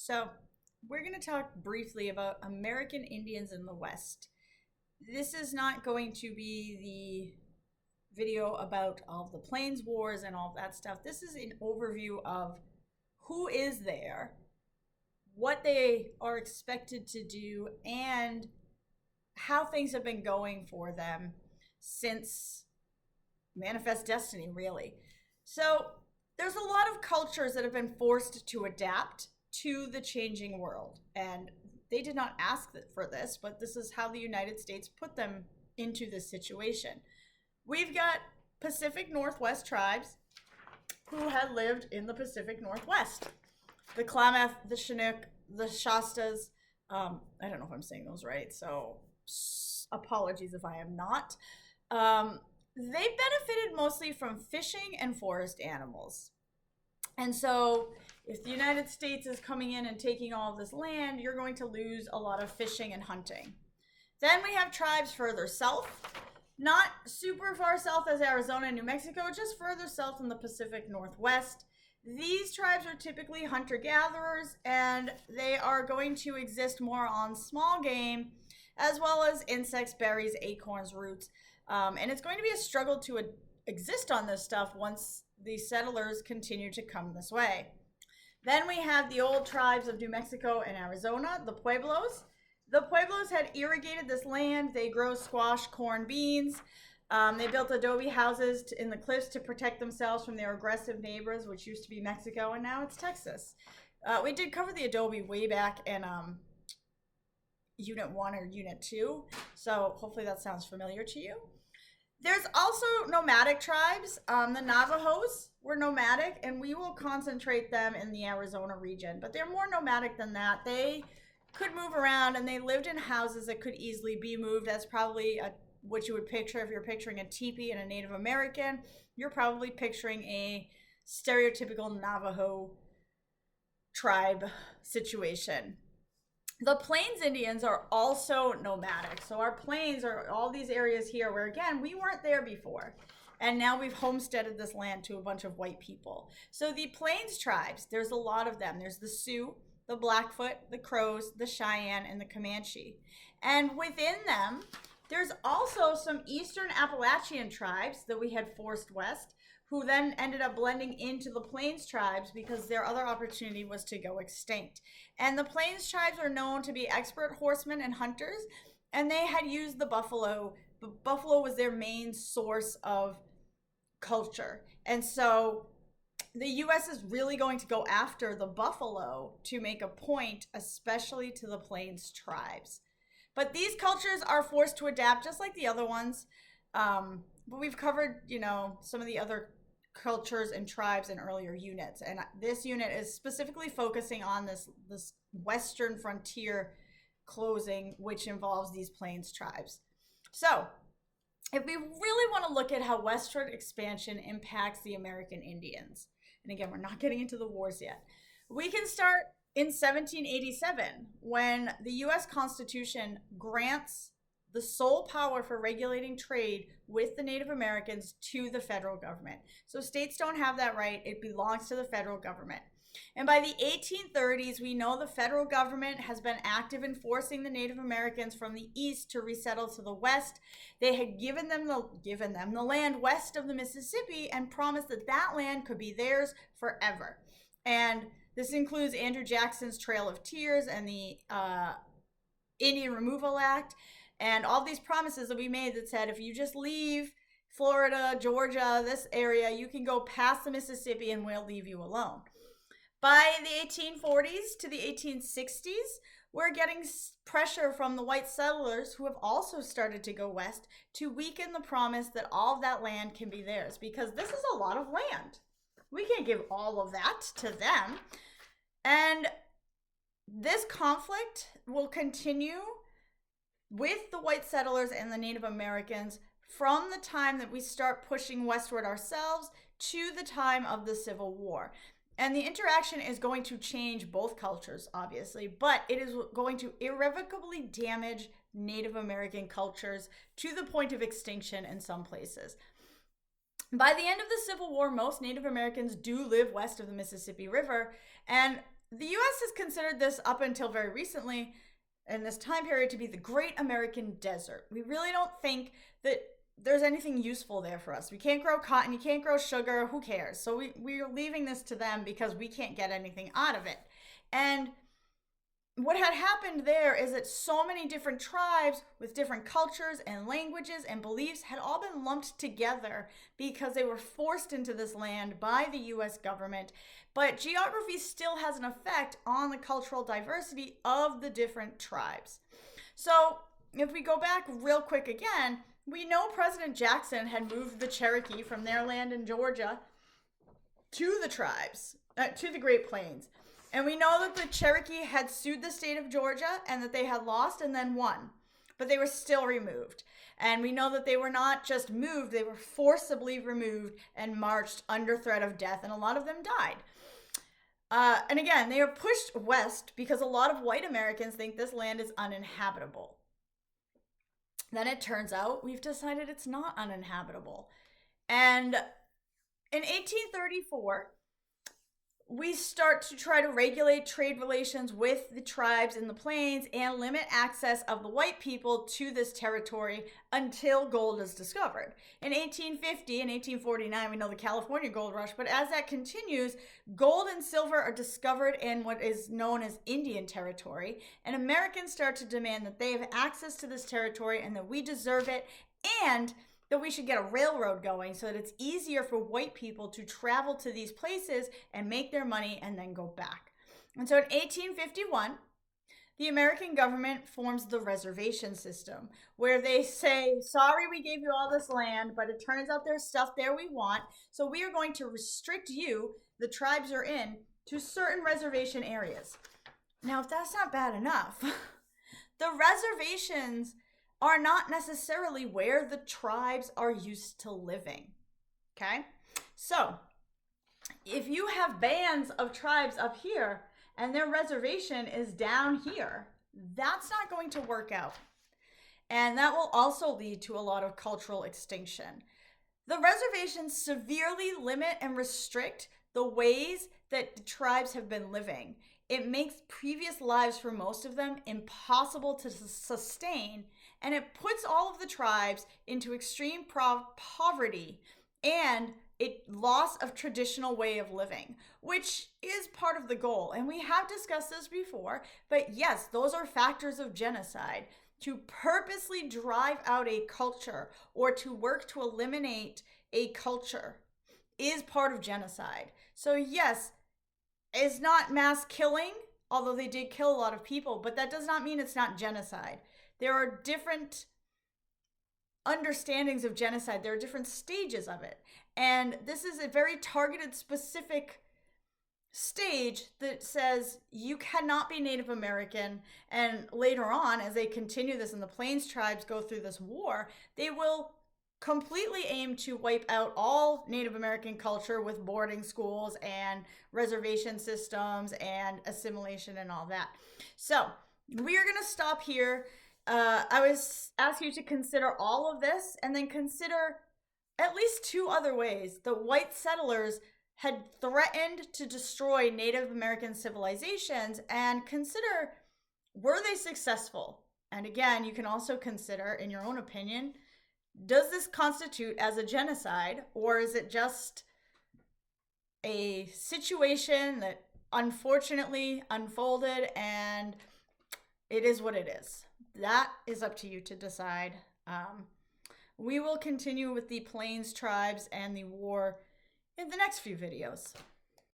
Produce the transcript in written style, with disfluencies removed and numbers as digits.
So, we're going to talk briefly about American Indians in the West. This is not going to be the video about all of the Plains Wars and all of that stuff. This is an overview of who is there, what they are expected to do, and how things have been going for them since Manifest Destiny, really. So, there's a lot of cultures that have been forced to adapt to the changing world. And they did not ask for this, but this is how the United States put them into this situation. We've got Pacific Northwest tribes who had lived in the Pacific Northwest. The Klamath, the Chinook, the Shastas. I don't know if I'm saying those right, so apologies if I am not. They benefited mostly from fishing and forest animals. And so if the United States is coming in and taking all of this land, you're going to lose a lot of fishing and hunting. Then we have tribes further south, not super far south as Arizona and New Mexico, just further south in the Pacific Northwest. These tribes are typically hunter-gatherers, and they are going to exist more on small game, as well as insects, berries, acorns, roots. And it's going to be a struggle to exist on this stuff once the settlers continue to come this way. Then we have the old tribes of New Mexico and Arizona, the Pueblos. The Pueblos had irrigated this land. They grow squash, corn, beans. They built adobe houses in the cliffs to protect themselves from their aggressive neighbors, which used to be Mexico, and now it's Texas. We did cover the adobe way back in Unit 1 or Unit 2, so hopefully that sounds familiar to you. There's also nomadic tribes. The Navajos were nomadic, and we will concentrate them in the Arizona region. But they're more nomadic than that. They could move around, and they lived in houses that could easily be moved. That's probably what you would picture if you're picturing a teepee in a Native American. You're probably picturing a stereotypical Navajo tribe situation. The Plains Indians are also nomadic. So our plains are all these areas here where, again, we weren't there before. And now we've homesteaded this land to a bunch of white people. So the Plains tribes, there's a lot of them. There's the Sioux, the Blackfoot, the Crows, the Cheyenne, and the Comanche. And within them, there's also some Eastern Appalachian tribes that we had forced west, who then ended up blending into the Plains tribes because their other opportunity was to go extinct. And the Plains tribes are known to be expert horsemen and hunters, and they had used the buffalo. The buffalo was their main source of culture. And so the U.S. is really going to go after the buffalo to make a point, especially to the Plains tribes. But these cultures are forced to adapt just like the other ones. But we've covered, some of the other cultures and tribes in earlier units, and this unit is specifically focusing on this western frontier closing, which involves these Plains tribes. So if we really want to look at how westward expansion impacts the American Indians, and again, we're not getting into the wars yet, we can start in 1787 when the U.S. Constitution grants the sole power for regulating trade with the Native Americans to the federal government. So states don't have that right. It belongs to the federal government. And by the 1830s, we know the federal government has been active in forcing the Native Americans from the east to resettle to the west. They had given them the land west of the Mississippi and promised that that land could be theirs forever. And this includes Andrew Jackson's Trail of Tears and the Indian Removal Act, and all these promises that we made that said, if you just leave Florida, Georgia, this area, you can go past the Mississippi and we'll leave you alone. By the 1840s to the 1860s, we're getting pressure from the white settlers who have also started to go west to weaken the promise that all of that land can be theirs, because this is a lot of land. We can't give all of that to them. And this conflict will continue with the white settlers and the Native Americans from the time that we start pushing westward ourselves to the time of the Civil War. And the interaction is going to change both cultures, obviously, but it is going to irrevocably damage Native American cultures to the point of extinction in some places. By the end of the Civil War, most Native Americans do live west of the Mississippi River, and the U.S. has considered this up until very recently in this time period to be the Great American Desert. We really don't think that there's anything useful there for us. We can't grow cotton, you can't grow sugar, who cares? So we're leaving this to them because we can't get anything out of it. And what had happened there is that so many different tribes with different cultures and languages and beliefs had all been lumped together because they were forced into this land by the US government. But geography still has an effect on the cultural diversity of the different tribes. So if we go back real quick again, we know President Jackson had moved the Cherokee from their land in Georgia to the tribes, to the Great Plains. And we know that the Cherokee had sued the state of Georgia and that they had lost and then won, but they were still removed. And we know that they were not just moved, they were forcibly removed and marched under threat of death, and a lot of them died. And again, they are pushed west because a lot of white Americans think this land is uninhabitable. Then it turns out we've decided it's not uninhabitable. And in 1834, we start to try to regulate trade relations with the tribes in the plains and limit access of the white people to this territory until gold is discovered. In 1850 and 1849, we know the California gold rush, but as that continues, gold and silver are discovered in what is known as Indian territory, and Americans start to demand that they have access to this territory and that we deserve it, and that we should get a railroad going so that it's easier for white people to travel to these places and make their money and then go back. And so in 1851, the American government forms the reservation system, where they say, sorry, we gave you all this land, but it turns out there's stuff there we want, so we are going to restrict you, the tribes are in, to certain reservation areas. Now, if that's not bad enough, the reservations are not necessarily where the tribes are used to living, okay? So, if you have bands of tribes up here and their reservation is down here, that's not going to work out. And that will also lead to a lot of cultural extinction. The reservations severely limit and restrict the ways that the tribes have been living. It makes previous lives for most of them impossible to sustain, and it puts all of the tribes into extreme poverty and a loss of traditional way of living, which is part of the goal. And we have discussed this before, but yes, those are factors of genocide. To purposely drive out a culture or to work to eliminate a culture is part of genocide. So yes, it's not mass killing, although they did kill a lot of people, but that does not mean it's not genocide. There are different understandings of genocide. There are different stages of it. And this is a very targeted, specific stage that says you cannot be Native American. And later on, as they continue this and the Plains tribes go through this war, they will completely aim to wipe out all Native American culture with boarding schools and reservation systems and assimilation and all that. So we are going to stop here. I was asking you to consider all of this and then consider at least two other ways the white settlers had threatened to destroy Native American civilizations, and consider, were they successful? And again, you can also consider, in your own opinion, does this constitute as a genocide, or is it just a situation that unfortunately unfolded and it is what it is? That is up to you to decide. We will continue with the Plains tribes and the war in the next few videos.